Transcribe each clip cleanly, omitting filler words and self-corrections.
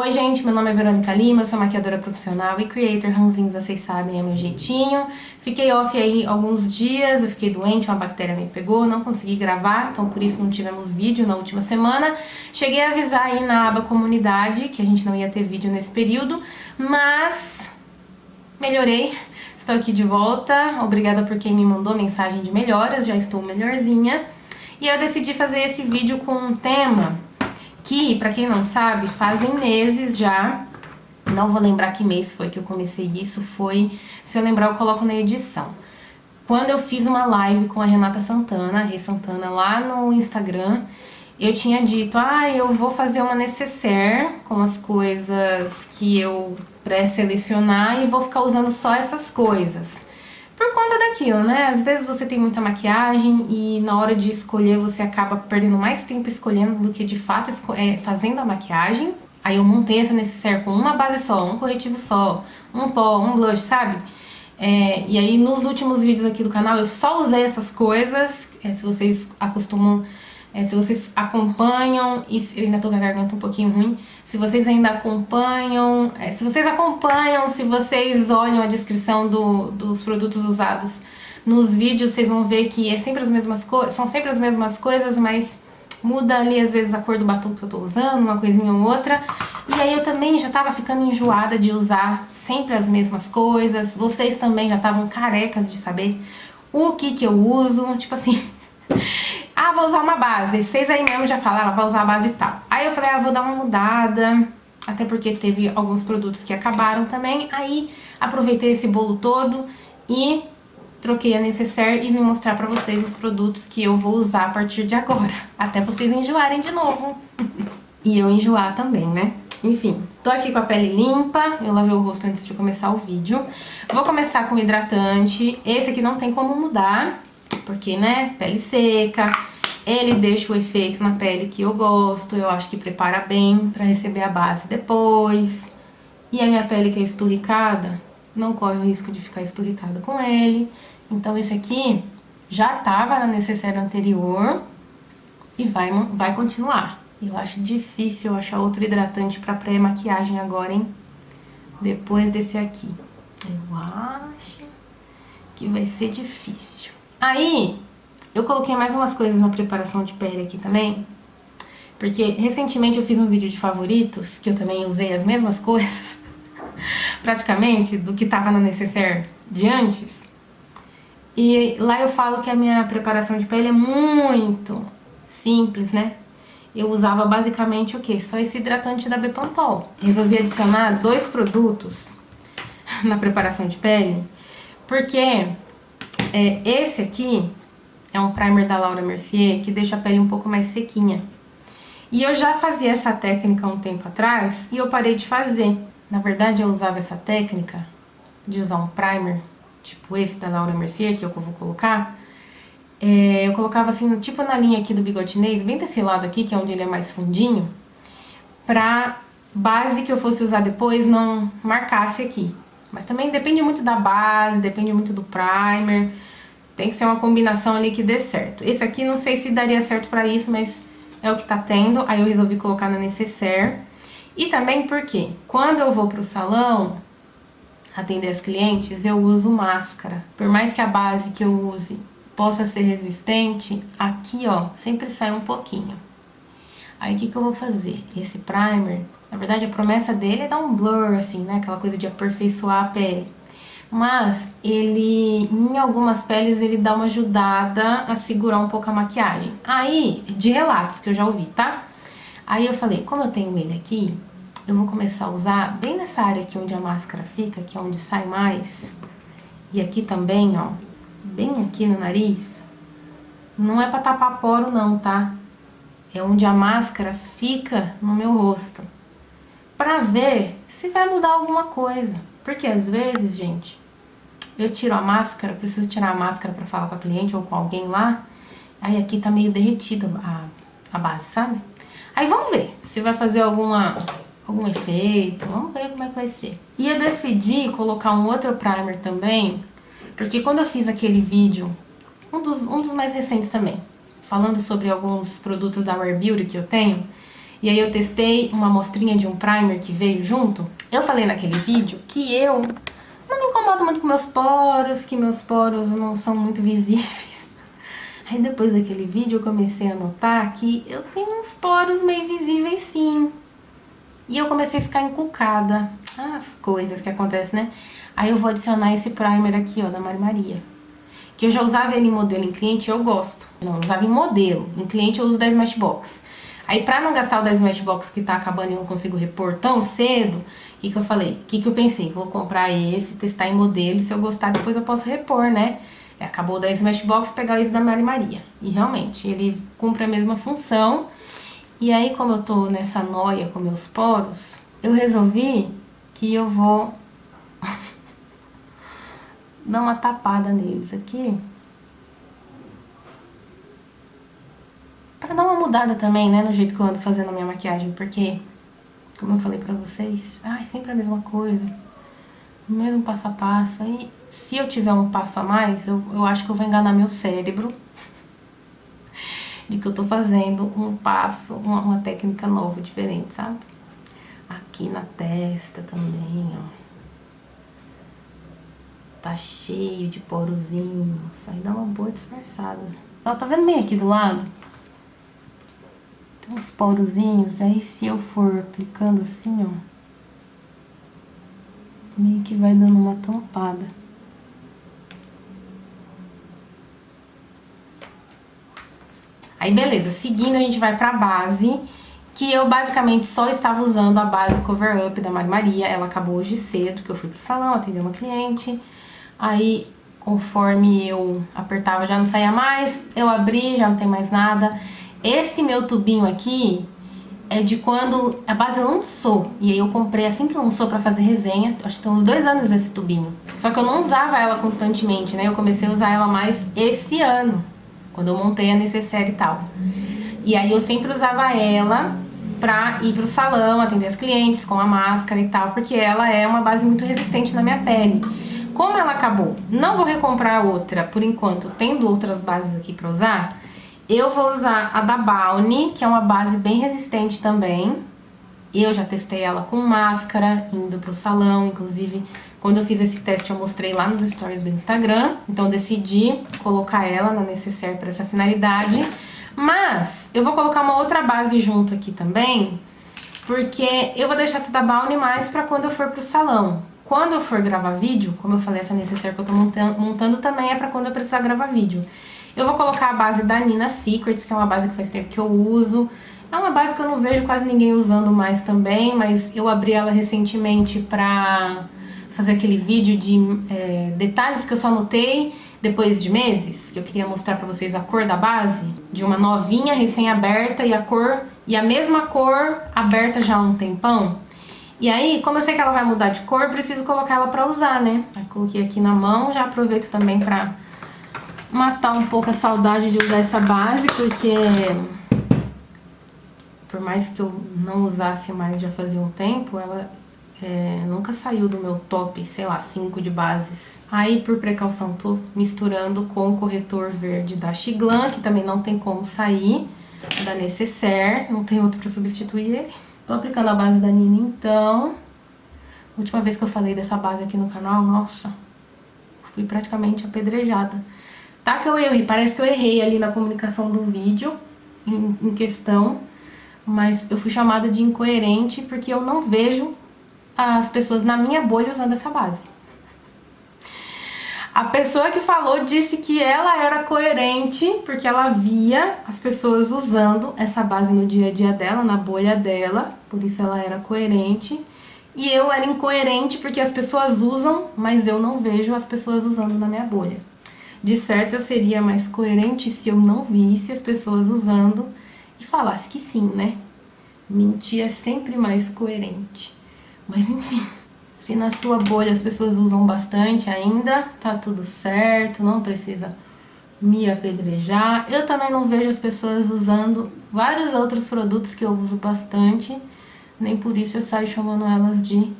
Oi gente, meu nome é Verônica Lima, eu sou maquiadora profissional e creator ranzinho, vocês sabem, é meu jeitinho. Fiquei off aí alguns dias, eu fiquei doente, uma bactéria me pegou, não consegui gravar, então por isso não tivemos vídeo na última semana. Cheguei a avisar aí na aba comunidade que a gente não ia ter vídeo nesse período, mas melhorei, estou aqui de volta, obrigada por quem me mandou mensagem de melhoras, já estou melhorzinha. E eu decidi fazer esse vídeo com um tema que, pra quem não sabe, fazem meses já. Não vou lembrar que mês foi que eu comecei isso, se eu lembrar eu coloco na edição. Quando eu fiz uma live com a Renata Santana, a Rei Santana, lá no Instagram, eu tinha dito, eu vou fazer uma necessaire com as coisas que eu pré-selecionar e vou ficar usando só essas coisas. Por conta daquilo, né? Às vezes você tem muita maquiagem e na hora de escolher você acaba perdendo mais tempo escolhendo do que de fato fazendo a maquiagem. Aí eu montei essa necessaire com uma base só, um corretivo só, um pó, um blush, sabe? E aí nos últimos vídeos aqui do canal eu só usei essas coisas. Se vocês se vocês acompanham, eu ainda tô com a garganta um pouquinho ruim, se vocês ainda acompanham, se vocês olham a descrição dos produtos usados nos vídeos, vocês vão ver que são sempre as mesmas coisas, mas muda ali às vezes a cor do batom que eu tô usando, uma coisinha ou outra. E aí eu também já tava ficando enjoada de usar sempre as mesmas coisas, vocês também já estavam carecas de saber o que eu uso, tipo assim... vou usar uma base. Vocês aí mesmo já falaram, vai usar a base e tal. Aí eu falei, vou dar uma mudada. Até porque teve alguns produtos que acabaram também. Aí aproveitei esse bolo todo e troquei a necessaire e vim mostrar pra vocês os produtos que eu vou usar a partir de agora. Até vocês enjoarem de novo. E eu enjoar também, né? Enfim, tô aqui com a pele limpa, eu lavei o rosto antes de começar o vídeo. Vou começar com o hidratante. Esse aqui não tem como mudar, porque, né, pele seca. Ele deixa o efeito na pele que eu gosto, eu acho que prepara bem pra receber a base depois. E a minha pele que é esturricada, não corre o risco de ficar esturricada com ele. Então esse aqui já tava na necessaire anterior e vai continuar. Eu acho difícil eu achar outro hidratante pra pré-maquiagem agora, hein? Depois desse aqui. Eu acho que vai ser difícil. Aí... eu coloquei mais umas coisas na preparação de pele aqui também, porque recentemente eu fiz um vídeo de favoritos, que eu também usei as mesmas coisas, praticamente, do que tava na necessaire de antes. E lá eu falo que a minha preparação de pele é muito simples, né? Eu usava basicamente o quê? Só esse hidratante da Bepantol. Resolvi adicionar 2 produtos na preparação de pele, porque esse aqui... é um primer da Laura Mercier que deixa a pele um pouco mais sequinha. E eu já fazia essa técnica há um tempo atrás e eu parei de fazer. Na verdade, eu usava essa técnica de usar um primer, tipo esse da Laura Mercier, que é o que eu vou colocar. Eu colocava assim, tipo na linha aqui do bigode chinês, bem desse lado aqui, que é onde ele é mais fundinho, pra base que eu fosse usar depois não marcasse aqui. Mas também depende muito da base, depende muito do primer... tem que ser uma combinação ali que dê certo. Esse aqui não sei se daria certo pra isso, mas é o que tá tendo. Aí eu resolvi colocar na necessaire. E também porque quando eu vou pro salão atender as clientes, eu uso máscara. Por mais que a base que eu use possa ser resistente, aqui ó, sempre sai um pouquinho. Aí o que eu vou fazer? Esse primer, na verdade a promessa dele é dar um blur assim, né? Aquela coisa de aperfeiçoar a pele. Mas ele, em algumas peles, ele dá uma ajudada a segurar um pouco a maquiagem. Aí, de relatos que eu já ouvi, tá? Aí eu falei, como eu tenho ele aqui, eu vou começar a usar bem nessa área aqui onde a máscara fica, que é onde sai mais. E aqui também, ó, bem aqui no nariz. Não é pra tapar poro não, tá? É onde a máscara fica no meu rosto. Pra ver se vai mudar alguma coisa. Porque às vezes, gente, eu tiro a máscara, preciso tirar a máscara pra falar com a cliente ou com alguém lá, aí aqui tá meio derretida a base, sabe? Aí vamos ver se vai fazer algum efeito, vamos ver como é que vai ser. E eu decidi colocar um outro primer também, porque quando eu fiz aquele vídeo, um dos mais recentes também, falando sobre alguns produtos da Rare Beauty que eu tenho, E aí eu testei uma amostrinha de um primer que veio junto. Eu falei naquele vídeo que eu não me incomodo muito com meus poros, que meus poros não são muito visíveis. Aí depois daquele vídeo eu comecei a notar que eu tenho uns poros meio visíveis sim. E eu comecei a ficar encucada. As coisas que acontecem, né? Aí eu vou adicionar esse primer aqui, ó, da Mari Maria. Que eu já usava ele em modelo, em cliente, eu gosto. Não, eu usava em modelo. Em cliente eu uso da Smashbox. Aí pra não gastar o da Smashbox que tá acabando e eu não consigo repor tão cedo, o que eu falei? O que eu pensei? Vou comprar esse, testar em modelo, e se eu gostar depois eu posso repor, né? Acabou o da Smashbox, pegar esse da Mari Maria. E realmente, ele cumpre a mesma função. E aí, como eu tô nessa noia com meus poros, eu resolvi que eu vou dar uma tapada neles aqui. Pra dar uma mudada também, né, no jeito que eu ando fazendo a minha maquiagem, porque, como eu falei pra vocês, sempre a mesma coisa, o mesmo passo a passo. Aí, se eu tiver um passo a mais, eu acho que eu vou enganar meu cérebro de que eu tô fazendo um passo, uma técnica nova, diferente, sabe? Aqui na testa também, ó. Tá cheio de porozinhos, aí dá uma boa disfarçada. Ó, tá vendo bem aqui do lado? Tem uns porozinhos, aí se eu for aplicando assim, ó, meio que vai dando uma tampada. Aí beleza, seguindo a gente vai pra base, que eu basicamente só estava usando a base Cover Up da Mari Maria. Ela acabou hoje cedo, que eu fui pro salão atender uma cliente. Aí, conforme eu apertava já não saía mais, eu abri, já não tem mais nada. Esse meu tubinho aqui é de quando a base lançou, e aí eu comprei assim que lançou pra fazer resenha. Acho que tem uns 2 anos esse tubinho. Só que eu não usava ela constantemente, né? Eu comecei a usar ela mais esse ano, quando eu montei a necessaire e tal. E aí eu sempre usava ela pra ir pro salão, atender as clientes com a máscara e tal, porque ela é uma base muito resistente na minha pele. Como ela acabou, não vou recomprar outra por enquanto, tendo outras bases aqui pra usar, eu vou usar a da Balmy, que é uma base bem resistente também. Eu já testei ela com máscara, indo pro salão, inclusive quando eu fiz esse teste eu mostrei lá nos stories do Instagram. Então eu decidi colocar ela na necessaire para essa finalidade. Mas eu vou colocar uma outra base junto aqui também, porque eu vou deixar essa da Balmy mais pra quando eu for pro salão. Quando eu for gravar vídeo, como eu falei, essa necessaire que eu tô montando também é pra quando eu precisar gravar vídeo. Eu vou colocar a base da Nina Secrets, que é uma base que faz tempo que eu uso. É uma base que eu não vejo quase ninguém usando mais também, mas eu abri ela recentemente pra fazer aquele vídeo de detalhes que eu só notei depois de meses, que eu queria mostrar pra vocês a cor da base, de uma novinha recém-aberta e a cor, e a mesma cor aberta já há um tempão. E aí, como eu sei que ela vai mudar de cor, eu preciso colocar ela pra usar, né? Aí coloquei aqui na mão, já aproveito também pra matar um pouco a saudade de usar essa base, porque por mais que eu não usasse mais já fazia um tempo, ela nunca saiu do meu top, sei lá, 5 de bases. Aí, por precaução, tô misturando com o corretor verde da Xiglan, que também não tem como sair, da Necessaire, não tem outro pra substituir ele. Tô aplicando a base da Nina, então. A última vez que eu falei dessa base aqui no canal, nossa, fui praticamente apedrejada. Tá que eu errei, parece que eu errei ali na comunicação do vídeo em questão, mas eu fui chamada de incoerente porque eu não vejo as pessoas na minha bolha usando essa base. A pessoa que falou disse que ela era coerente porque ela via as pessoas usando essa base no dia a dia dela, na bolha dela, por isso ela era coerente. E eu era incoerente porque as pessoas usam, mas eu não vejo as pessoas usando na minha bolha. De certo, eu seria mais coerente se eu não visse as pessoas usando e falasse que sim, né? Mentir é sempre mais coerente. Mas enfim, se na sua bolha as pessoas usam bastante ainda, tá tudo certo, não precisa me apedrejar. Eu também não vejo as pessoas usando vários outros produtos que eu uso bastante, nem por isso eu saio chamando elas de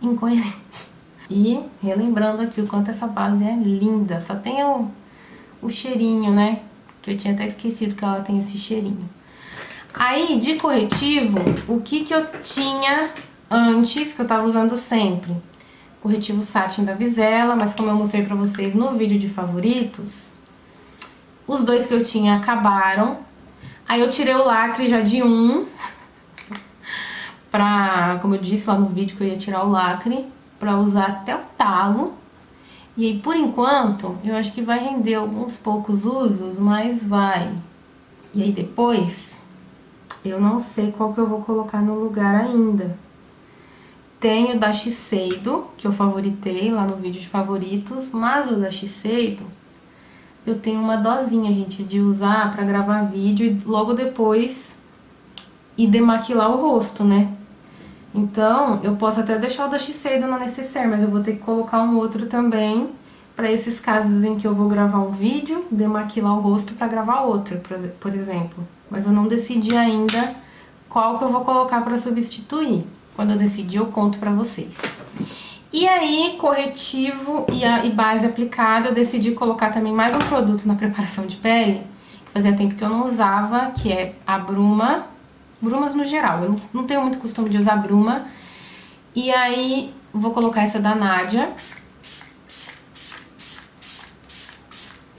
incoerente. E relembrando aqui o quanto essa base é linda. Só tem o cheirinho, né? Que eu tinha até esquecido que ela tem esse cheirinho. Aí, de corretivo, o que eu tinha antes, que eu tava usando sempre? Corretivo Satin da Vizela, mas como eu mostrei pra vocês no vídeo de favoritos, os dois que eu tinha acabaram. Aí eu tirei o lacre já de um, como eu disse lá no vídeo que eu ia tirar o lacre, pra usar até o talo. E aí, por enquanto, eu acho que vai render alguns poucos usos, mas vai. E aí depois, eu não sei qual que eu vou colocar no lugar ainda. Tenho da Shiseido, que eu favoritei lá no vídeo de favoritos, mas o da Shiseido, eu tenho uma dosinha, gente, de usar pra gravar vídeo e logo depois ir demaquilar o rosto, né? Então, eu posso até deixar o da Shiseido na necessaire, mas eu vou ter que colocar um outro também pra esses casos em que eu vou gravar um vídeo, demaquilar o rosto pra gravar outro, por exemplo. Mas eu não decidi ainda qual que eu vou colocar pra substituir. Quando eu decidir, eu conto pra vocês. E aí, corretivo e base aplicada, eu decidi colocar também mais um produto na preparação de pele, que fazia tempo que eu não usava, que é a Bruma. Brumas no geral, eu não tenho muito costume de usar bruma. E aí, vou colocar essa da Nadia.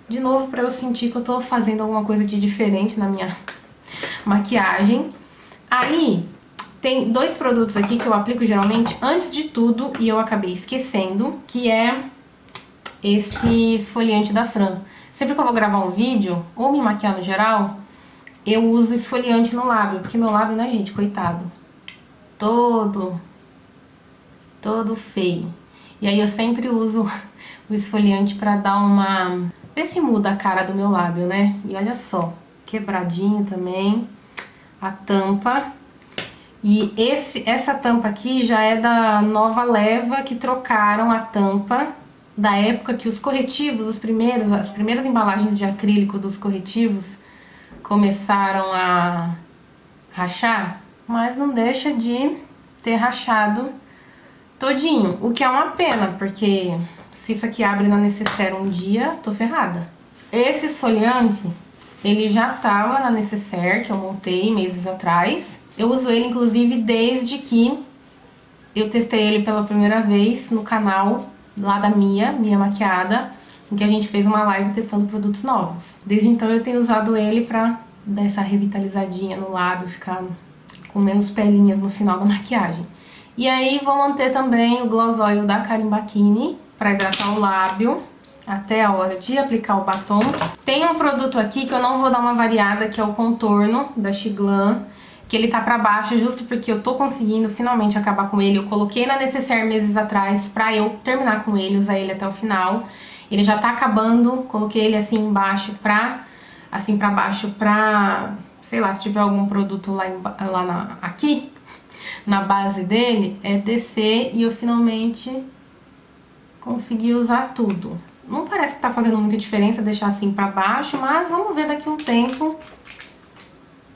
De novo, pra eu sentir que eu tô fazendo alguma coisa de diferente na minha maquiagem. Aí, tem dois produtos aqui que eu aplico geralmente antes de tudo e eu acabei esquecendo, que é esse esfoliante da Fran. Sempre que eu vou gravar um vídeo, ou me maquiar no geral, eu uso esfoliante no lábio, porque meu lábio, né, gente, coitado, todo feio. E aí eu sempre uso o esfoliante pra dar uma... ver se muda a cara do meu lábio, né? E olha só, quebradinho também, a tampa. E essa tampa aqui já é da nova leva, que trocaram a tampa da época que os corretivos, as primeiras embalagens de acrílico dos corretivos começaram a rachar, mas não deixa de ter rachado todinho, o que é uma pena, porque se isso aqui abre na necessaire um dia, tô ferrada. Esse esfoliante, ele já tava na necessaire, que eu montei meses atrás. Eu uso ele, inclusive, desde que eu testei ele pela primeira vez no canal lá da Mia Maquiada, em que a gente fez uma live testando produtos novos. Desde então eu tenho usado ele pra dar essa revitalizadinha no lábio, ficar com menos pelinhas no final da maquiagem. E aí vou manter também o Gloss Oil da Carimbakini pra hidratar o lábio até a hora de aplicar o batom. Tem um produto aqui que eu não vou dar uma variada, que é o contorno da Xiglan, que ele tá pra baixo justo porque eu tô conseguindo finalmente acabar com ele. Eu coloquei na necessaire meses atrás pra eu terminar com ele, usar ele até o final. Ele já tá acabando, coloquei ele assim embaixo assim pra baixo pra, sei lá, se tiver algum produto aqui na base dele, é descer e eu finalmente consegui usar tudo. Não parece que tá fazendo muita diferença deixar assim pra baixo, mas vamos ver daqui a um tempo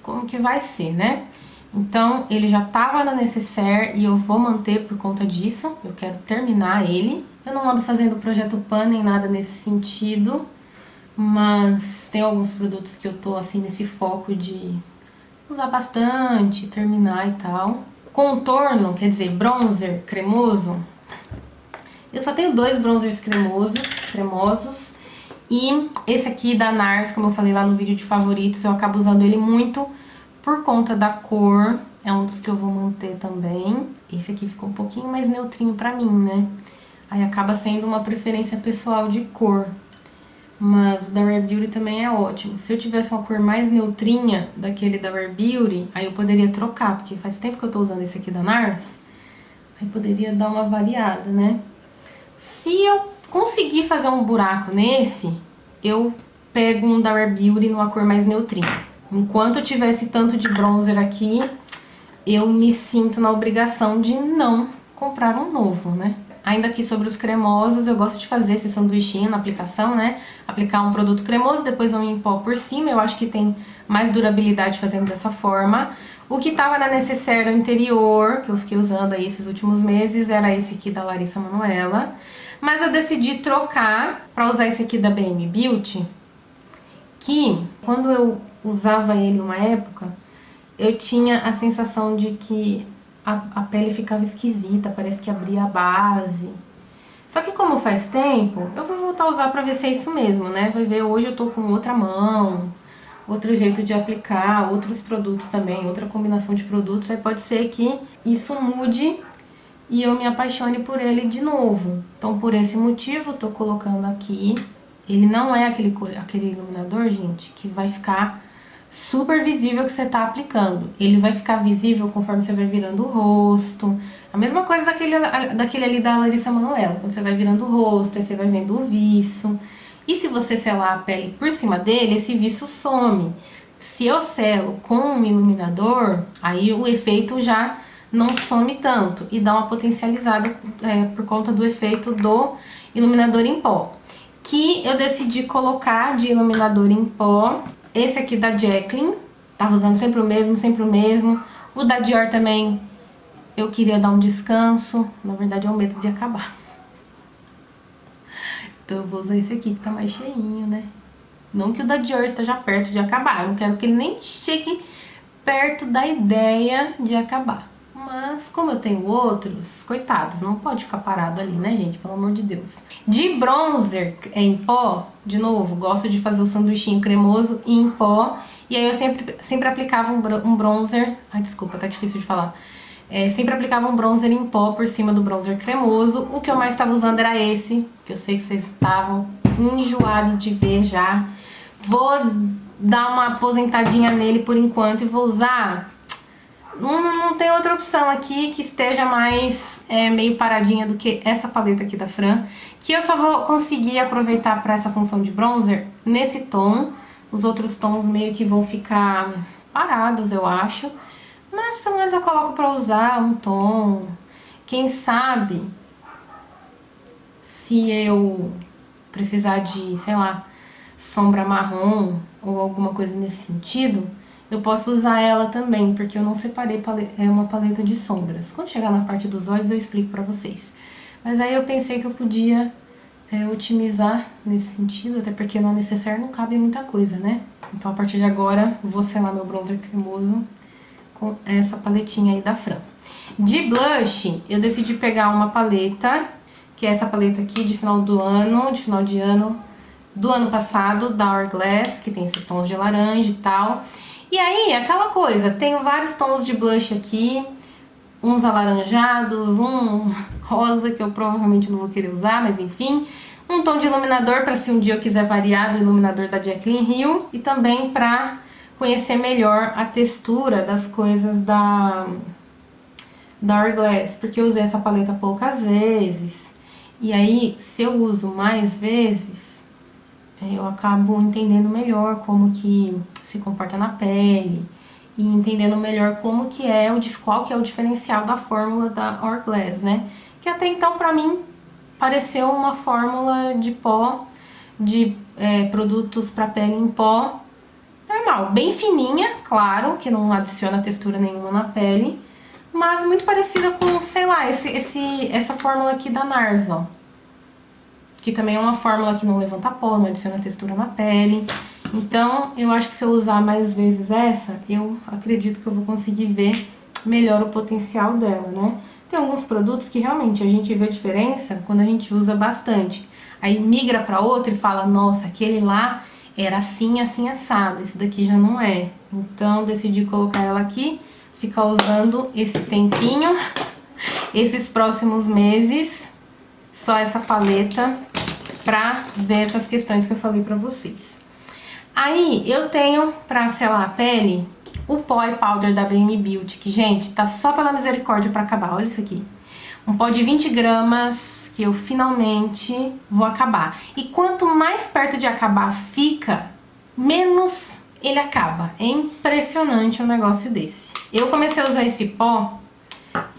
como que vai ser, né? Então, ele já tava na necessaire e eu vou manter por conta disso. Eu quero terminar ele. Eu não ando fazendo projeto pan nem nada nesse sentido, mas tem alguns produtos que eu tô assim nesse foco de usar bastante, terminar e tal. Contorno, quer dizer, bronzer cremoso. Eu só tenho dois bronzers cremosos. E esse aqui da NARS, como eu falei lá no vídeo de favoritos, eu acabo usando ele muito por conta da cor. É um dos que eu vou manter também. Esse aqui ficou um pouquinho mais neutrinho pra mim, né? Aí acaba sendo uma preferência pessoal de cor. Mas o da Rare Beauty também é ótimo. Se eu tivesse uma cor mais neutrinha daquele da Rare Beauty, aí eu poderia trocar, porque faz tempo que eu tô usando esse aqui da NARS. Aí poderia dar uma variada, né? Se eu conseguir fazer um buraco nesse, eu pego um da Rare Beauty numa cor mais neutrinha. Enquanto eu tiver esse tanto de bronzer aqui, eu me sinto na obrigação de não comprar um novo, né? Ainda aqui sobre os cremosos, eu gosto de fazer esse sanduichinho na aplicação, né? Aplicar um produto cremoso, depois um em pó por cima. Eu acho que tem mais durabilidade fazendo dessa forma. O que tava na necessaire anterior, que eu fiquei usando aí esses últimos meses, era esse aqui da Larissa Manoela. Mas eu decidi trocar pra usar esse aqui da BM Beauty, que quando eu usava ele uma época, eu tinha a sensação de que a pele ficava esquisita, parece que abria a base. Só que como faz tempo, eu vou voltar a usar pra ver se é isso mesmo, né? Vai ver, hoje eu tô com outra mão, outro jeito de aplicar, outros produtos também, outra combinação de produtos. Aí pode ser que isso mude e eu me apaixone por ele de novo. Então, por esse motivo, eu tô colocando aqui. Ele não é aquele iluminador, gente, que vai ficar super visível que você tá aplicando. Ele vai ficar visível conforme você vai virando o rosto. A mesma coisa daquele ali da Larissa Manoela. Quando você vai virando o rosto, aí você vai vendo o viço. E se você selar a pele por cima dele, esse viço some. Se eu selo com um iluminador, aí o efeito já não some tanto e dá uma potencializada por conta do efeito do iluminador em pó. Que eu decidi colocar de iluminador em pó, esse aqui da Jacqueline, tava usando sempre o mesmo. O da Dior também, eu queria dar um descanso, na verdade é o medo de acabar. Então eu vou usar esse aqui que tá mais cheinho, né? Não que o da Dior esteja perto de acabar, eu não quero que ele nem chegue perto da ideia de acabar. Mas como eu tenho outros, coitados, não pode ficar parado ali, né, gente? Pelo amor de Deus. De bronzer em pó, de novo, gosto de fazer o sanduichinho cremoso em pó. E aí eu sempre aplicava um bronzer... Ai, desculpa, tá difícil de falar. Sempre aplicava um bronzer em pó por cima do bronzer cremoso. O que eu mais estava usando era esse, que eu sei que vocês estavam enjoados de ver já. Vou dar uma aposentadinha nele por enquanto e vou usar... Não tem outra opção aqui que esteja mais meio paradinha do que essa paleta aqui da Fran, que eu só vou conseguir aproveitar para essa função de bronzer nesse tom. Os outros tons meio que vão ficar parados, eu acho. Mas pelo menos eu coloco pra usar um tom. Quem sabe, se eu precisar de, sei lá, sombra marrom ou alguma coisa nesse sentido, eu posso usar ela também, porque eu não separei uma paleta de sombras. Quando chegar na parte dos olhos eu explico pra vocês. Mas aí eu pensei que eu podia otimizar nesse sentido, até porque no necessaire não cabe muita coisa, né? Então a partir de agora vou selar meu bronzer cremoso com essa paletinha aí da Fran. De blush, eu decidi pegar uma paleta, que é essa paleta aqui de final de ano do ano passado, da Hourglass, que tem esses tons de laranja e tal. E aí, aquela coisa, tenho vários tons de blush aqui, uns alaranjados, um rosa que eu provavelmente não vou querer usar, mas enfim. Um tom de iluminador para se um dia eu quiser variar do iluminador da Jaclyn Hill. E também para conhecer melhor a textura das coisas da Hourglass, porque eu usei essa paleta poucas vezes. E aí, se eu uso mais vezes, eu acabo entendendo melhor como que se comporta na pele e entendendo melhor como que qual que é o diferencial da fórmula da Hourglass, né? Que até então, pra mim, pareceu uma fórmula de pó, de produtos pra pele em pó, normal, bem fininha, claro, que não adiciona textura nenhuma na pele, mas muito parecida com, sei lá, essa fórmula aqui da NARS, ó. Que também é uma fórmula que não levanta pó, não adiciona textura na pele. Então, eu acho que se eu usar mais vezes essa, eu acredito que eu vou conseguir ver melhor o potencial dela, né? Tem alguns produtos que realmente a gente vê diferença quando a gente usa bastante. Aí migra pra outro e fala, nossa, aquele lá era assim, assim, assado. Esse daqui já não é. Então, decidi colocar ela aqui, ficar usando esse tempinho, esses próximos meses, só essa paleta pra ver essas questões que eu falei pra vocês. Aí, eu tenho pra selar a pele o pó e powder da BM Beauty, que, gente, tá só pela misericórdia pra acabar. Olha isso aqui. Um pó de 20 gramas que eu finalmente vou acabar. E quanto mais perto de acabar fica, menos ele acaba. É impressionante um negócio desse. Eu comecei a usar esse pó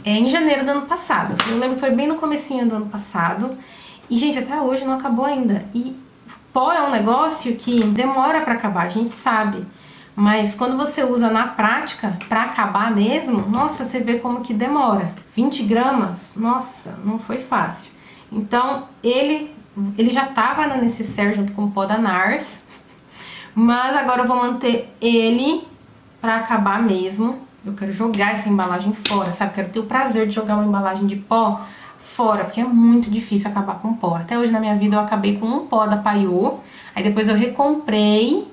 em janeiro do ano passado. Eu lembro que foi bem no comecinho do ano passado. E, gente, até hoje não acabou ainda. E pó é um negócio que demora pra acabar, a gente sabe. Mas quando você usa na prática, pra acabar mesmo, nossa, você vê como que demora. 20 gramas, nossa, não foi fácil. Então, ele já tava na necessaire junto com o pó da NARS. Mas agora eu vou manter ele pra acabar mesmo. Eu quero jogar essa embalagem fora, sabe? Quero ter o prazer de jogar uma embalagem de pó fora, porque é muito difícil acabar com pó. Até hoje na minha vida eu acabei com um pó da Paiô, aí depois eu recomprei,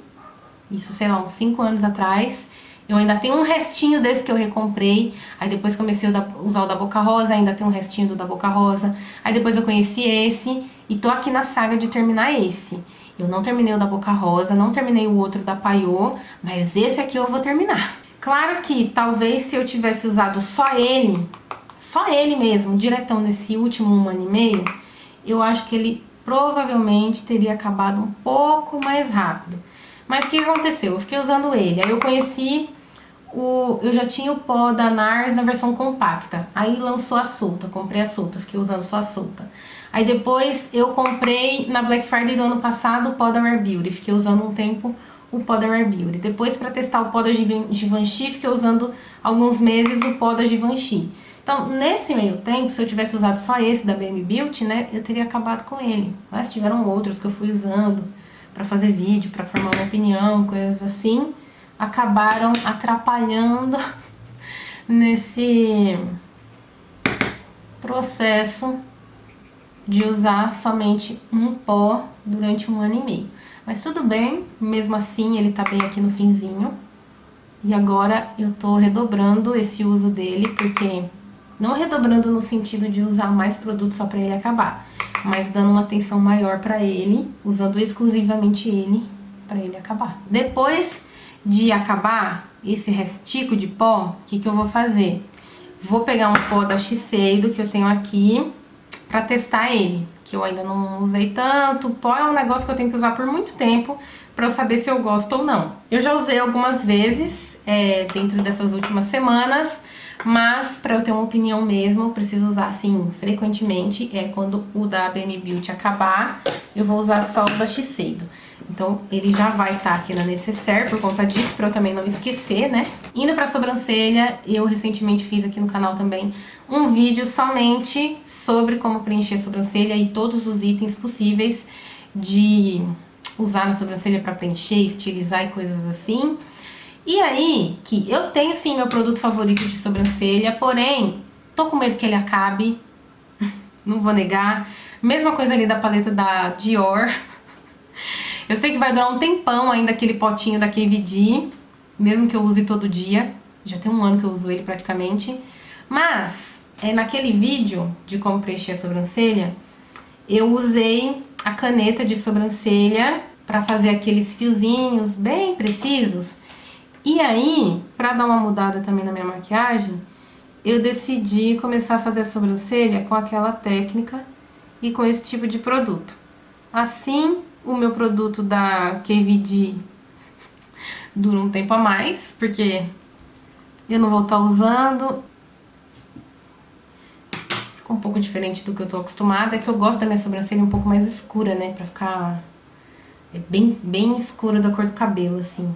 isso sei lá, uns 5 anos atrás. Eu ainda tenho um restinho desse que eu recomprei, aí depois comecei a usar o da Boca Rosa, ainda tem um restinho do da Boca Rosa, aí depois eu conheci esse e tô aqui na saga de terminar esse. Eu não terminei o da Boca Rosa, não terminei o outro da Paiô, mas esse aqui eu vou terminar. Claro que talvez se eu tivesse usado só ele mesmo, diretão nesse último 1 ano e meio, eu acho que ele provavelmente teria acabado um pouco mais rápido. Mas o que aconteceu? Eu fiquei usando ele, aí eu conheci eu já tinha o pó da NARS na versão compacta, aí lançou a Sulta, comprei a Sulta, fiquei usando só a Sulta. Aí depois eu comprei na Black Friday do ano passado o pó da Rare Beauty, fiquei usando um tempo o pó da Rare Beauty. Depois, para testar o pó da Givenchy, fiquei usando alguns meses o pó da Givenchy. Então, nesse meio tempo, se eu tivesse usado só esse da BM Beauty, né, eu teria acabado com ele. Mas tiveram outros que eu fui usando para fazer vídeo, para formar uma opinião, coisas assim, acabaram atrapalhando nesse processo de usar somente um pó durante 1 ano e meio. Mas tudo bem, mesmo assim ele tá bem aqui no finzinho. E agora eu tô redobrando esse uso dele, porque não redobrando no sentido de usar mais produtos só pra ele acabar, mas dando uma atenção maior pra ele, usando exclusivamente ele pra ele acabar. Depois de acabar esse restico de pó, o que eu vou fazer? Vou pegar um pó da Shiseido que eu tenho aqui pra testar ele, que eu ainda não usei tanto. O pó é um negócio que eu tenho que usar por muito tempo pra eu saber se eu gosto ou não. Eu já usei algumas vezes dentro dessas últimas semanas, mas pra eu ter uma opinião mesmo, eu preciso usar assim frequentemente. Quando o da BM Beauty acabar, eu vou usar só o da Shiseido. Então ele já vai estar aqui na necessaire por conta disso, pra eu também não esquecer, né? Indo pra sobrancelha, eu recentemente fiz aqui no canal também um vídeo somente sobre como preencher a sobrancelha e todos os itens possíveis de usar na sobrancelha pra preencher, estilizar e coisas assim. E aí, que eu tenho sim meu produto favorito de sobrancelha, porém, tô com medo que ele acabe, não vou negar. Mesma coisa ali da paleta da Dior. Eu sei que vai durar um tempão ainda aquele potinho da KVD, mesmo que eu use todo dia. Já tem 1 ano que eu uso ele praticamente. Mas, naquele vídeo de como preencher a sobrancelha, eu usei a caneta de sobrancelha pra fazer aqueles fiozinhos bem precisos. E aí, pra dar uma mudada também na minha maquiagem, eu decidi começar a fazer a sobrancelha com aquela técnica e com esse tipo de produto. Assim, o meu produto da KVD dura um tempo a mais, porque eu não vou estar usando. Ficou um pouco diferente do que eu tô acostumada, é que eu gosto da minha sobrancelha um pouco mais escura, né, pra ficar bem escura da cor do cabelo, assim.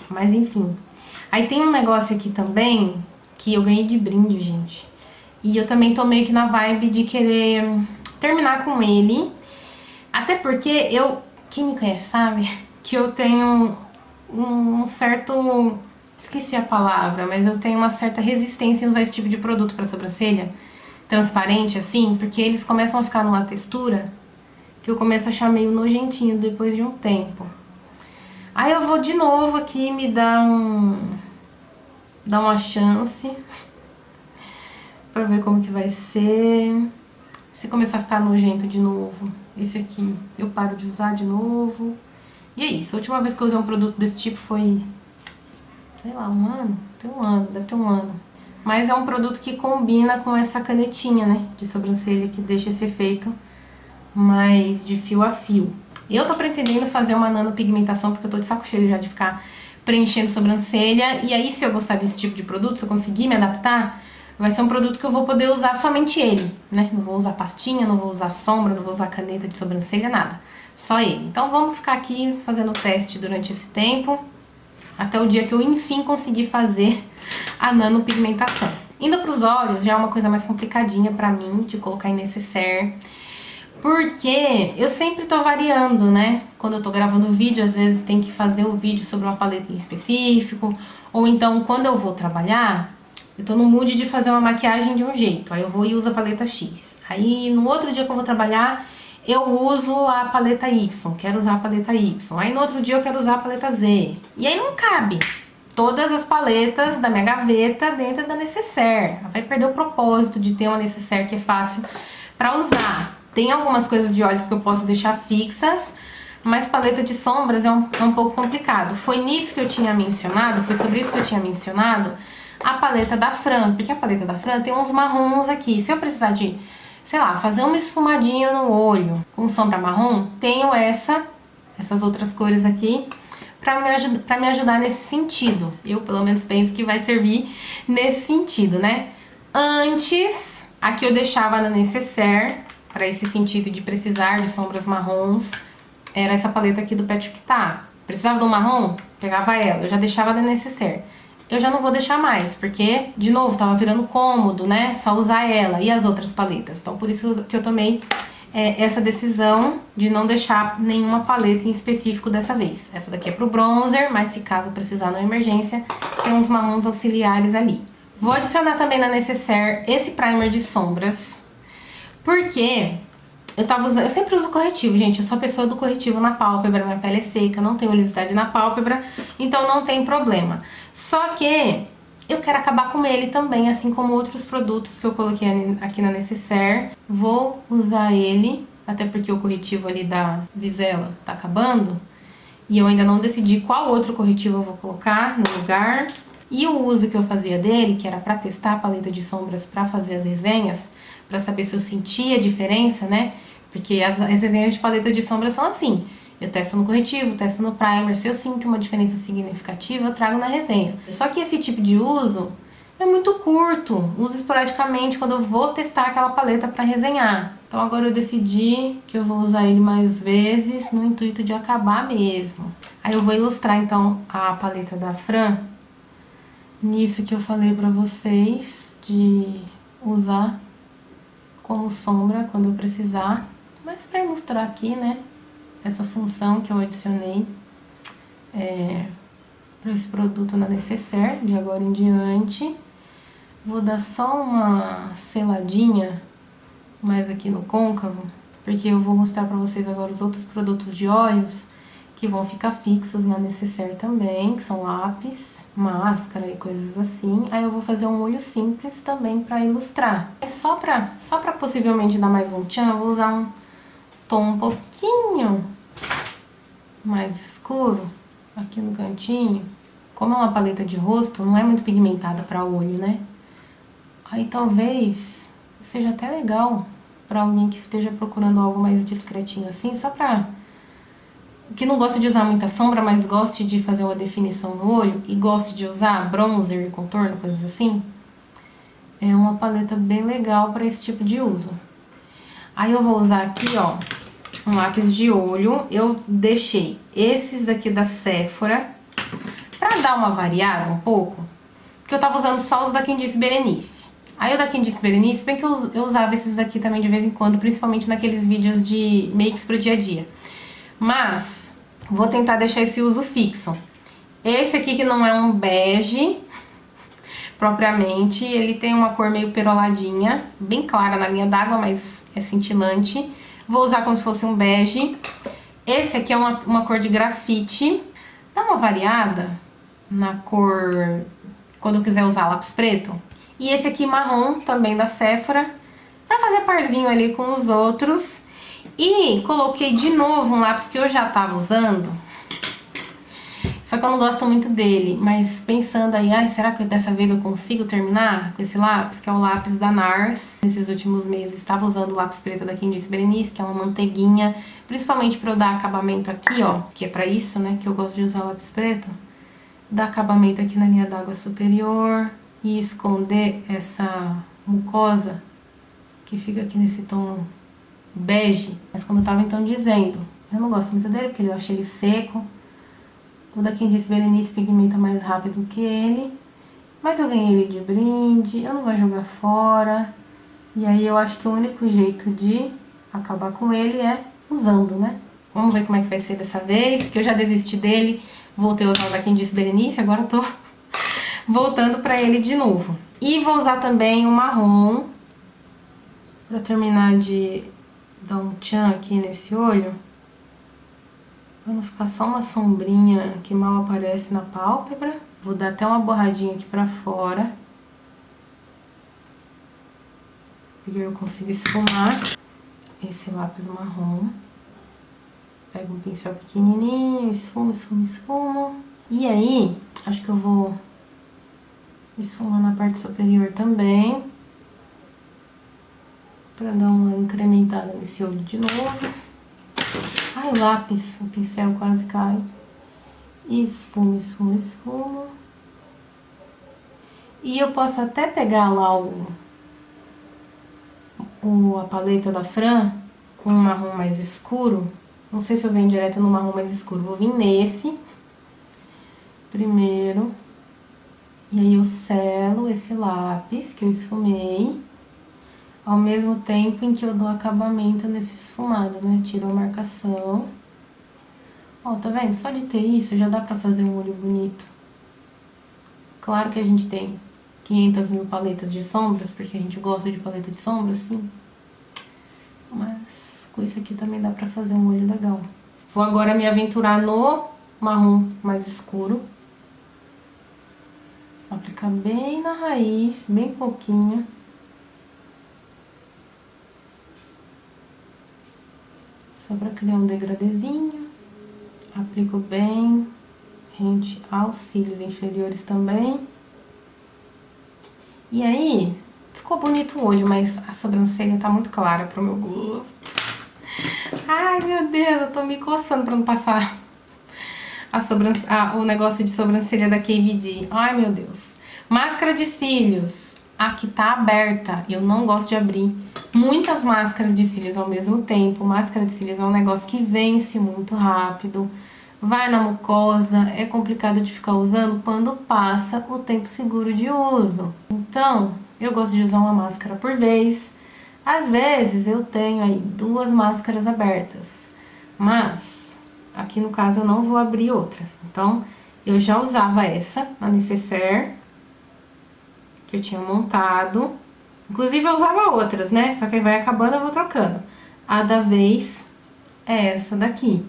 Mas enfim. Aí tem um negócio aqui também que eu ganhei de brinde, gente. E eu também tô meio que na vibe de querer terminar com ele. Até porque quem me conhece sabe que eu tenho um certo... Esqueci a palavra, mas eu tenho uma certa resistência em usar esse tipo de produto pra sobrancelha. Transparente, assim, porque eles começam a ficar numa textura que eu começo a achar meio nojentinho depois de um tempo. Aí eu vou de novo aqui me dar uma chance pra ver como que vai ser. Se começar a ficar nojento de novo, esse aqui eu paro de usar de novo. E é isso, a última vez que eu usei um produto desse tipo foi, sei lá, 1 ano? Tem 1 ano, deve ter 1 ano. Mas é um produto que combina com essa canetinha, né, de sobrancelha, que deixa esse efeito mais de fio a fio. Eu tô pretendendo fazer uma nanopigmentação, porque eu tô de saco cheio já de ficar preenchendo sobrancelha. E aí, se eu gostar desse tipo de produto, se eu conseguir me adaptar, vai ser um produto que eu vou poder usar somente ele, né? Não vou usar pastinha, não vou usar sombra, não vou usar caneta de sobrancelha, nada. Só ele. Então vamos ficar aqui fazendo o teste durante esse tempo, até o dia que eu enfim conseguir fazer a nanopigmentação. Indo pros olhos, já é uma coisa mais complicadinha pra mim de colocar em necessaire. Porque eu sempre tô variando, né? Quando eu tô gravando vídeo, às vezes tem que fazer o vídeo sobre uma paleta em específico, Ou então, quando eu vou trabalhar, eu tô no mood de fazer uma maquiagem de um jeito, aí eu vou e uso a paleta X. Aí, no outro dia que eu vou trabalhar, eu uso a paleta Y, quero usar a paleta Y. Aí, no outro dia, eu quero usar a paleta Z. E aí, não cabe todas as paletas da minha gaveta dentro da necessaire. Vai perder o propósito de ter uma necessaire que é fácil pra usar. Tem algumas coisas de olhos que eu posso deixar fixas, mas paleta de sombras é um pouco complicado. Foi nisso que eu tinha mencionado, foi sobre isso que eu tinha mencionado a paleta da Fran, porque a paleta da Fran tem uns marrons aqui. Se eu precisar de, sei lá, fazer uma esfumadinha no olho com sombra marrom, tenho essas outras cores aqui pra me ajudar nesse sentido. Eu, pelo menos, penso que vai servir nesse sentido, né? Antes, aqui eu deixava na necessaire, pra esse sentido de precisar de sombras marrons, era essa paleta aqui do Patrick Tá. Precisava do marrom? Pegava ela, eu já deixava na necessaire. Eu já não vou deixar mais, porque, de novo, tava virando cômodo, né? Só usar ela e as outras paletas. Então, por isso que eu tomei essa decisão de não deixar nenhuma paleta em específico dessa vez. Essa daqui é pro bronzer, mas se caso precisar na emergência, tem uns marrons auxiliares ali. Vou adicionar também na necessaire esse primer de sombras, porque eu sempre uso corretivo, gente. Eu sou a pessoa do corretivo na pálpebra, minha pele é seca, não tenho oleosidade na pálpebra, então não tem problema. Só que eu quero acabar com ele também, assim como outros produtos que eu coloquei aqui na necessaire. Vou usar ele, até porque o corretivo ali da Visela tá acabando, e eu ainda não decidi qual outro corretivo eu vou colocar no lugar. E o uso que eu fazia dele, que era pra testar a paleta de sombras pra fazer as resenhas, pra saber se eu sentia a diferença, né? Porque as resenhas de paleta de sombra são assim. Eu testo no corretivo, testo no primer. Se eu sinto uma diferença significativa, eu trago na resenha. Só que esse tipo de uso é muito curto. Uso esporadicamente quando eu vou testar aquela paleta pra resenhar. Então agora eu decidi que eu vou usar ele mais vezes no intuito de acabar mesmo. Aí eu vou ilustrar então a paleta da Fran nisso que eu falei pra vocês, de usar como sombra quando eu precisar. Mas pra ilustrar aqui, né, essa função que eu adicionei para esse produto na necessaire, de agora em diante. Vou dar só uma seladinha mais aqui no côncavo, porque eu vou mostrar pra vocês agora os outros produtos de olhos que vão ficar fixos na necessaire também, que são lápis, máscara e coisas assim. Aí eu vou fazer um olho simples também pra ilustrar. É só pra possivelmente dar mais um tchan, eu vou usar um tom um pouquinho mais escuro aqui no cantinho. Como é uma paleta de rosto, não é muito pigmentada pra olho, né? Aí talvez seja até legal pra alguém que esteja procurando algo mais discretinho assim, só pra... que não gosta de usar muita sombra, mas goste de fazer uma definição no olho e goste de usar bronzer e contorno, coisas assim. É uma paleta bem legal pra esse tipo de uso. Aí eu vou usar aqui, ó, um lápis de olho. Eu deixei esses aqui da Sephora pra dar uma variada um pouco, porque eu tava usando só os da Candice Berenice. Aí o da Candice Berenice, bem que eu usava esses aqui também de vez em quando, principalmente naqueles vídeos de makes pro dia a dia. Mas vou tentar deixar esse uso fixo. Esse aqui que não é um bege propriamente, ele tem uma cor meio peroladinha, bem clara na linha d'água, mas é cintilante. Vou usar como se fosse um bege. Esse aqui é uma cor de grafite. Dá uma variada na cor quando eu quiser usar lápis preto. E esse aqui marrom, também da Sephora, pra fazer parzinho ali com os outros. E coloquei de novo um lápis que eu já tava usando, só que eu não gosto muito dele, mas pensando aí, ai, será que dessa vez eu consigo terminar com esse lápis, que é o lápis da NARS. Nesses últimos meses estava usando o lápis preto da Candice Berenice, que é uma manteiguinha, principalmente para eu dar acabamento aqui, ó, que é pra isso, né, que eu gosto de usar lápis preto. Dar acabamento aqui na linha d'água superior e esconder essa mucosa que fica aqui nesse tom bege. Mas como eu tava então dizendo, eu não gosto muito dele porque eu achei ele seco. O da Candice Berenice pigmenta mais rápido que ele, mas eu ganhei ele de brinde, eu não vou jogar fora. E aí eu acho que o único jeito de acabar com ele é usando, né? Vamos ver como é que vai ser dessa vez, que eu já desisti dele, voltei a usar o da Candice Berenice, agora eu tô voltando pra ele de novo. E vou usar também o marrom pra terminar de dar um tchan aqui nesse olho. Pra não ficar só uma sombrinha que mal aparece na pálpebra. Vou dar até uma borradinha aqui pra fora. Porque eu consigo esfumar esse lápis marrom. Pego um pincel pequenininho, esfumo, esfumo, esfumo. E aí, acho que eu vou esfumar na parte superior também. Pra dar uma incrementada nesse olho de novo. Ai, o lápis, o pincel quase cai. Esfumo, esfumo, esfumo. E eu posso até pegar lá a paleta da Fran com um marrom mais escuro. Não sei se eu venho direto no marrom mais escuro. Vou vir nesse primeiro. E aí eu selo esse lápis que eu esfumei. Ao mesmo tempo em que eu dou acabamento nesse esfumado, né? Tiro a marcação. Ó, tá vendo? Só de ter isso já dá pra fazer um olho bonito. Claro que a gente tem 500 mil paletas de sombras, porque a gente gosta de paleta de sombras, sim. Mas com isso aqui também dá pra fazer um olho legal. Vou agora me aventurar no marrom mais escuro. Vou aplicar bem na raiz, bem pouquinho. Só pra criar um degradezinho. Aplico bem, rente aos cílios inferiores também. E aí, ficou bonito o olho, mas a sobrancelha tá muito clara pro meu gosto. Ai, meu Deus, eu tô me coçando pra não passar o negócio de sobrancelha da KVD. Ai, meu Deus. Máscara de cílios. Aqui tá aberta, eu não gosto de abrir muitas máscaras de cílios ao mesmo tempo. Máscara de cílios é um negócio que vence muito rápido, vai na mucosa, é complicado de ficar usando quando passa o tempo seguro de uso. Então, eu gosto de usar uma máscara por vez. Às vezes eu tenho aí 2 máscaras abertas, mas aqui no caso eu não vou abrir outra. Então, eu já usava essa na Necessaire, que eu tinha montado. Inclusive eu usava outras, né? Só que aí vai acabando, eu vou trocando. A da vez é essa daqui.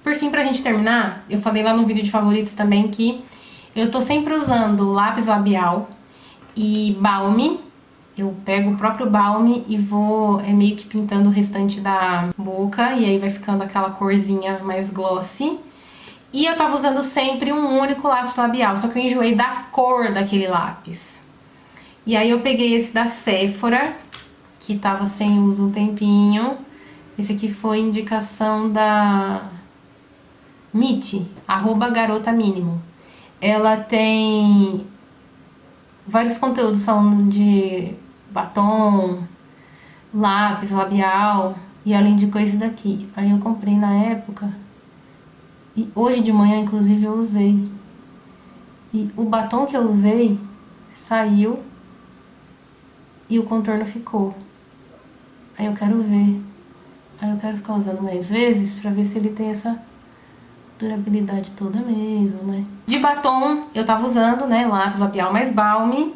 Por fim, pra gente terminar, eu falei lá no vídeo de favoritos também que eu tô sempre usando lápis labial e balme. Eu pego o próprio balme e vou meio que pintando o restante da boca. E aí vai ficando aquela corzinha mais glossy. E eu tava usando sempre um único lápis labial, só que eu enjoei da cor daquele lápis. E aí eu peguei esse da Sephora, que tava sem uso um tempinho. Esse aqui foi indicação da Miti, @garotamínimo. Ela tem vários conteúdos falando de batom, lápis labial e além de coisa daqui. Aí eu comprei na época. E hoje de manhã, inclusive, eu usei. E o batom que eu usei saiu e o contorno ficou. Aí eu quero ver. Aí eu quero ficar usando mais vezes pra ver se ele tem essa durabilidade toda mesmo, né? De batom, eu tava usando, né, lápis labial mais balme.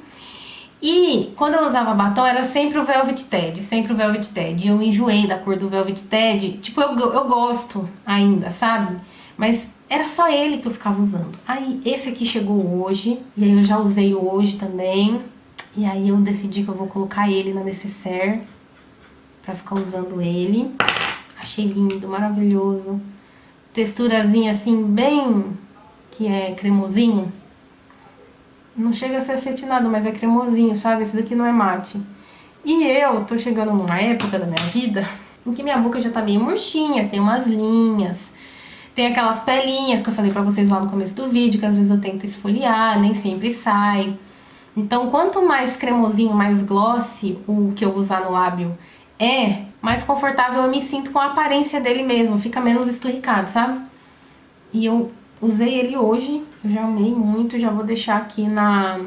E quando eu usava batom, era sempre o Velvet Ted, sempre o Velvet Ted. E eu enjoei da cor do Velvet Ted. Tipo, eu gosto ainda, sabe? Mas era só ele que eu ficava usando. Aí esse aqui chegou hoje, e aí eu já usei hoje também. E aí eu decidi que eu vou colocar ele na Necessaire pra ficar usando ele. Achei lindo, maravilhoso. Texturazinha assim, bem que é cremosinho. Não chega a ser acetinado, mas é cremosinho, sabe? Esse daqui não é mate. E eu tô chegando numa época da minha vida em que minha boca já tá meio murchinha, tem umas linhas. Tem aquelas pelinhas que eu falei pra vocês lá no começo do vídeo, que às vezes eu tento esfoliar, nem sempre sai. Então, quanto mais cremosinho, mais glossy o que eu usar no lábio mais confortável eu me sinto com a aparência dele mesmo, fica menos esturricado, sabe? E eu usei ele hoje, eu já amei muito, já vou deixar aqui na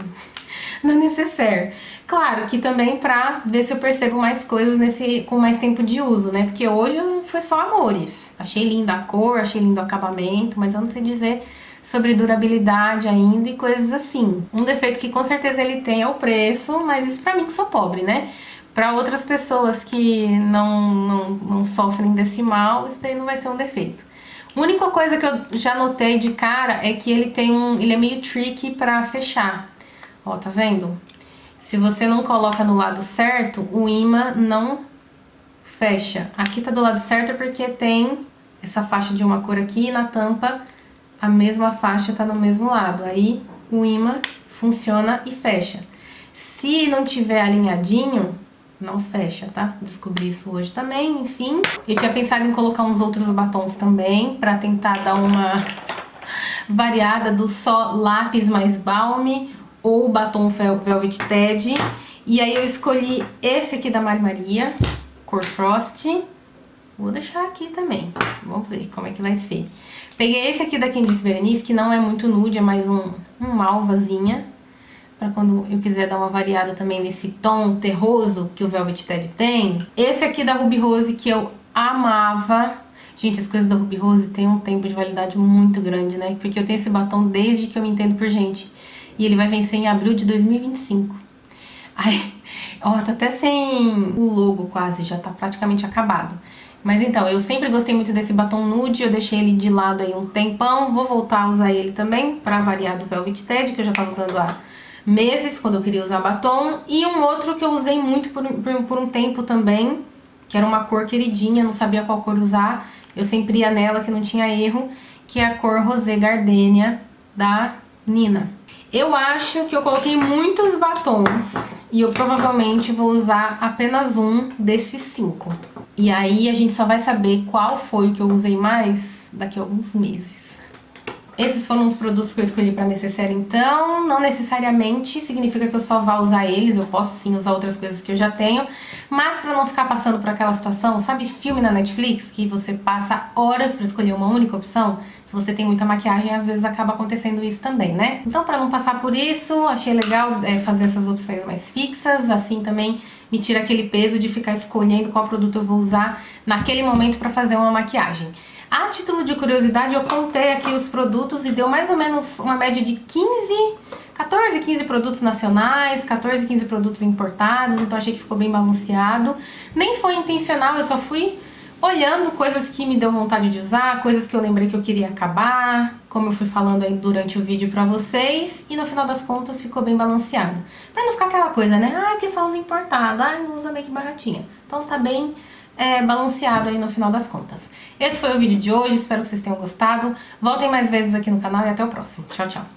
Necessaire. Claro que também pra ver se eu percebo mais coisas com mais tempo de uso, né? Porque hoje foi só amores. Achei linda a cor, achei lindo o acabamento, mas eu não sei dizer sobre durabilidade ainda e coisas assim. Um defeito que com certeza ele tem é o preço, mas isso pra mim que sou pobre, né? Pra outras pessoas que não sofrem desse mal, isso daí não vai ser um defeito. A única coisa que eu já notei de cara é que ele é meio tricky pra fechar. Ó, tá vendo? Se você não coloca no lado certo, o imã não fecha. Aqui tá do lado certo porque tem essa faixa de uma cor aqui e na tampa a mesma faixa tá no mesmo lado. Aí o imã funciona e fecha. Se não tiver alinhadinho, não fecha, tá? Descobri isso hoje também, enfim. Eu tinha pensado em colocar uns outros batons também, pra tentar dar uma variada do só lápis mais balme ou batom Velvet Ted. E aí eu escolhi esse aqui da Mari Maria, cor Frost. Vou deixar aqui também, vamos ver como é que vai ser. Peguei esse aqui da Candice Berenice, que não é muito nude, é mais um malvazinha. Pra quando eu quiser dar uma variada também nesse tom terroso que o Velvet Ted tem. Esse aqui da Ruby Rose que eu amava. Gente, as coisas da Ruby Rose tem um tempo de validade muito grande, né? Porque eu tenho esse batom desde que eu me entendo por gente. E ele vai vencer em abril de 2025. Ai, ó, tá até sem o logo quase, já tá praticamente acabado. Mas então, eu sempre gostei muito desse batom nude, eu deixei ele de lado aí um tempão. Vou voltar a usar ele também, pra variar do Velvet Ted, que eu já tava usando há meses, quando eu queria usar batom. E um outro que eu usei muito por um tempo também, que era uma cor queridinha, não sabia qual cor usar. Eu sempre ia nela, que não tinha erro, que é a cor Rosé Gardenia, da Nina. Eu acho que eu coloquei muitos batons e eu provavelmente vou usar apenas um desses 5. E aí a gente só vai saber qual foi o que eu usei mais daqui a alguns meses. Esses foram os produtos que eu escolhi para necessaire, então não necessariamente significa que eu só vá usar eles, eu posso sim usar outras coisas que eu já tenho, mas para não ficar passando por aquela situação, sabe filme na Netflix que você passa horas para escolher uma única opção? Se você tem muita maquiagem, às vezes acaba acontecendo isso também, né? Então, para não passar por isso, achei legal fazer essas opções mais fixas, assim também me tira aquele peso de ficar escolhendo qual produto eu vou usar naquele momento para fazer uma maquiagem. A título de curiosidade, eu contei aqui os produtos e deu mais ou menos uma média de 14, 15 produtos nacionais, 14, 15 produtos importados, então achei que ficou bem balanceado. Nem foi intencional, eu só fui olhando coisas que me deu vontade de usar, coisas que eu lembrei que eu queria acabar, como eu fui falando aí durante o vídeo pra vocês, e no final das contas ficou bem balanceado. Pra não ficar aquela coisa, né? Ah, que só usa importado, ah, não usa make baratinha. Então tá bem balanceado aí no final das contas. Esse foi o vídeo de hoje, espero que vocês tenham gostado. Voltem mais vezes aqui no canal e até o próximo. Tchau, tchau!